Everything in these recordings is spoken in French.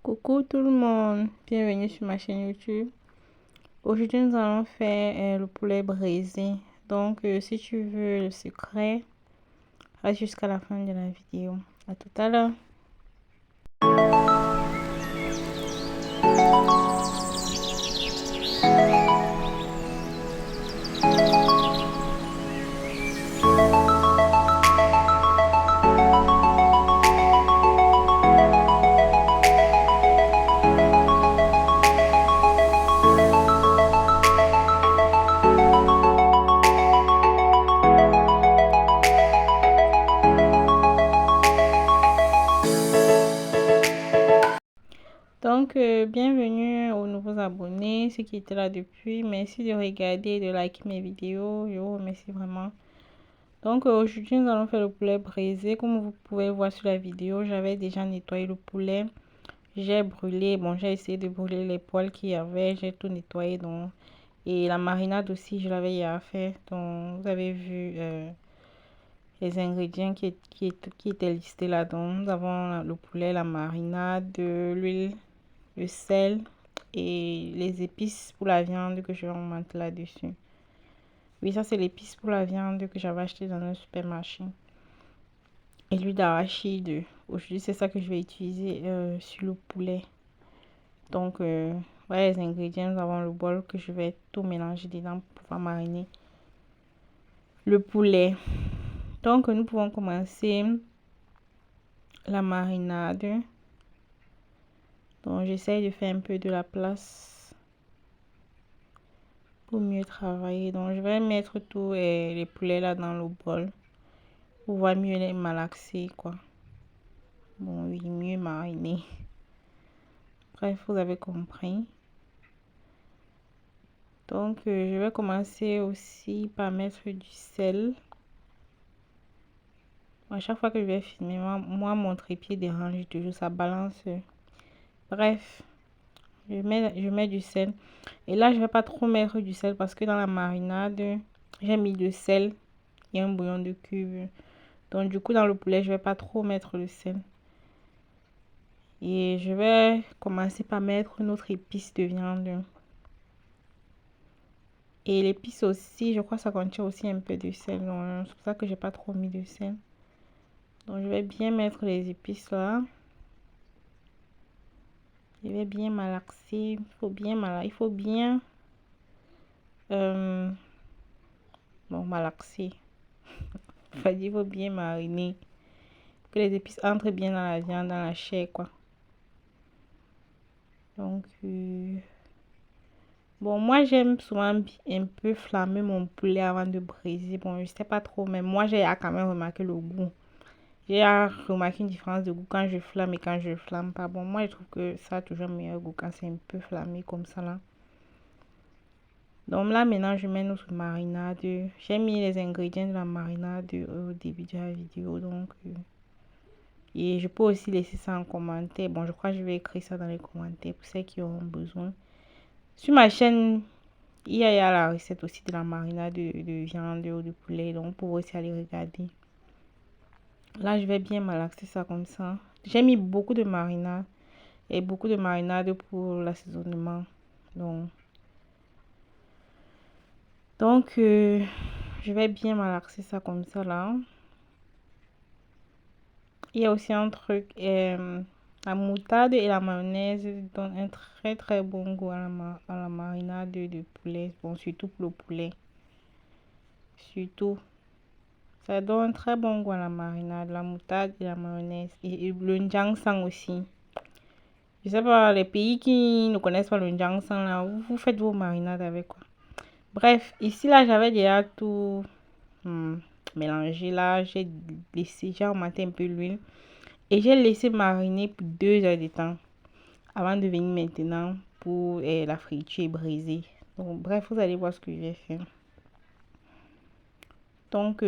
Coucou tout le monde, bienvenue sur ma chaîne YouTube. Aujourd'hui nous allons faire le poulet braisé. Donc si tu veux le secret, reste jusqu'à la fin de la vidéo. À tout à l'heure. Donc, bienvenue aux nouveaux abonnés, ceux qui étaient là depuis. Merci de regarder et de liker mes vidéos. Je vous remercie vraiment. Donc, aujourd'hui, nous allons faire le poulet braisé. Comme vous pouvez voir sur la vidéo, j'avais déjà nettoyé le poulet. J'ai brûlé, bon, j'ai essayé de brûler les poils qu'il y avait. J'ai tout nettoyé. Donc, et la marinade aussi, je l'avais hier fait. Donc, vous avez vu les ingrédients qui étaient listés là-dedans. Nous avons le poulet, la marinade, l'huile, le sel et les épices pour la viande que je vais remonter là-dessus. Oui, ça c'est l'épice pour la viande que j'avais acheté dans un supermarché. Et l'huile d'arachide. Aujourd'hui, c'est ça que je vais utiliser sur le poulet. Donc, voilà les ingrédients. Nous avons le bol que je vais tout mélanger dedans pour pouvoir mariner le poulet. Donc, nous pouvons commencer la marinade. Donc, j'essaye de faire un peu de la place pour mieux travailler. Donc, je vais mettre tous les poulets là dans le bol pour pouvoir mieux les malaxer, quoi. Bon, oui, mieux mariner. Bref, vous avez compris. Donc, je vais commencer aussi par mettre du sel. À chaque fois que je vais filmer, moi mon trépied dérange toujours, ça balance. Bref, je mets du sel. Et là, je vais pas trop mettre du sel parce que dans la marinade, j'ai mis du sel et un bouillon de cube. Donc, du coup, dans le poulet, je vais pas trop mettre le sel. Et je vais commencer par mettre notre épice de viande. Et l'épice aussi, je crois que ça contient aussi un peu de sel. Donc, c'est pour ça que j'ai pas trop mis de sel. Donc, je vais bien mettre les épices là. Je vais bien malaxer. Il faut bien malaxer. Il faut bien malaxer. Il faut bien mariner. Que les épices entrent bien dans la viande, dans la chair, quoi. Donc, bon, moi, j'aime souvent un peu flammer mon poulet avant de braiser. Bon, je sais pas trop, mais moi, j'ai quand même remarqué le goût. J'ai remarqué une différence de goût quand je flamme et quand je flamme pas. Bon, moi, je trouve que ça a toujours meilleur goût quand c'est un peu flammé comme ça, là. Donc là, maintenant, je mets notre marinade. J'ai mis les ingrédients de la marinade au début de la vidéo. Donc, et je peux aussi laisser ça en commentaire. Bon, je crois que je vais écrire ça dans les commentaires pour ceux qui auront besoin. Sur ma chaîne, il y a la recette aussi de la marinade de viande ou de poulet. Donc, vous pouvez aussi aller regarder. Là, je vais bien malaxer ça comme ça. J'ai mis beaucoup de marinade et beaucoup de marinade pour l'assaisonnement. Donc, je vais bien malaxer ça comme ça là. Il y a aussi un truc, la moutarde et la mayonnaise donnent un très très bon goût à la marinade de poulet. Bon, surtout pour le poulet. Surtout. Ça donne un très bon goût à la marinade, la moutarde et la mayonnaise. Et le njang-sang aussi. Je sais pas, les pays qui ne connaissent pas le njang-sang là, vous faites vos marinades avec quoi. Bref, ici là, j'avais déjà tout mélangé là. J'ai remonté un peu l'huile. Et j'ai laissé mariner pour 2 heures de temps. Avant de venir maintenant pour la friture et briser. Donc, bref, vous allez voir ce que je vais faire. Donc,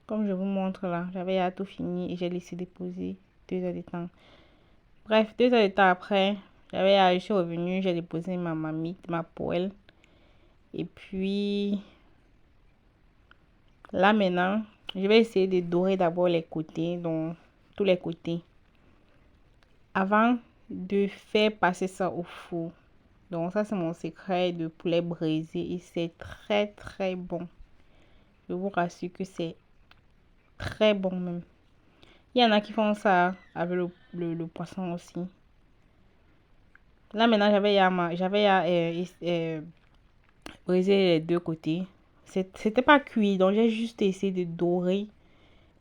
comme je vous montre là, j'avais tout fini et j'ai laissé déposer 2 heures de temps. Bref, 2 heures de temps après, je suis revenue, j'ai déposé ma marmite, ma poêle. Et puis, là maintenant, je vais essayer de dorer d'abord les côtés, donc tous les côtés. avant de faire passer ça au four. Donc ça, c'est mon secret de poulet braisé et c'est très très bon. Je vous rassure que c'est très bon même. Il y en a qui font ça avec le poisson aussi. Là maintenant, j'avais brisé les deux côtés. C'était pas cuit, donc j'ai juste essayé de dorer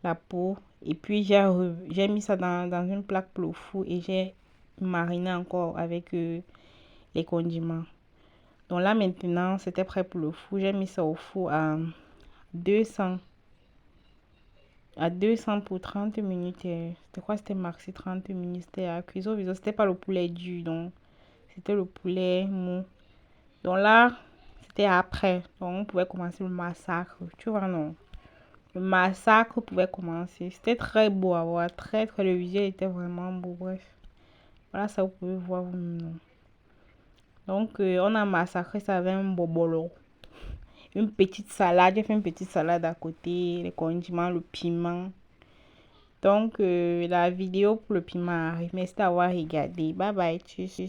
la peau. Et puis j'ai mis ça dans une plaque pour le four et j'ai mariné encore avec les condiments. Donc là maintenant, c'était prêt pour le four. J'ai mis ça au four à 200. À 200 pour 30 minutes. C'était quoi? C'était maxi 30 minutes. C'était à cuisson. C'était pas le poulet dur, donc c'était le poulet mou. Donc là, c'était après. Donc on pouvait commencer le massacre. Tu vois, non? Le massacre pouvait commencer. C'était très beau à voir. Très, très. Le visuel était vraiment beau. Bref. Voilà, ça vous pouvez voir vous-même. Donc, on a massacré ça avec un bobolo. Une petite salade. J'ai fait une petite salade à côté. Les condiments, le piment. Donc, la vidéo pour le piment arrive. Merci d'avoir regardé. Bye bye. Tchuss.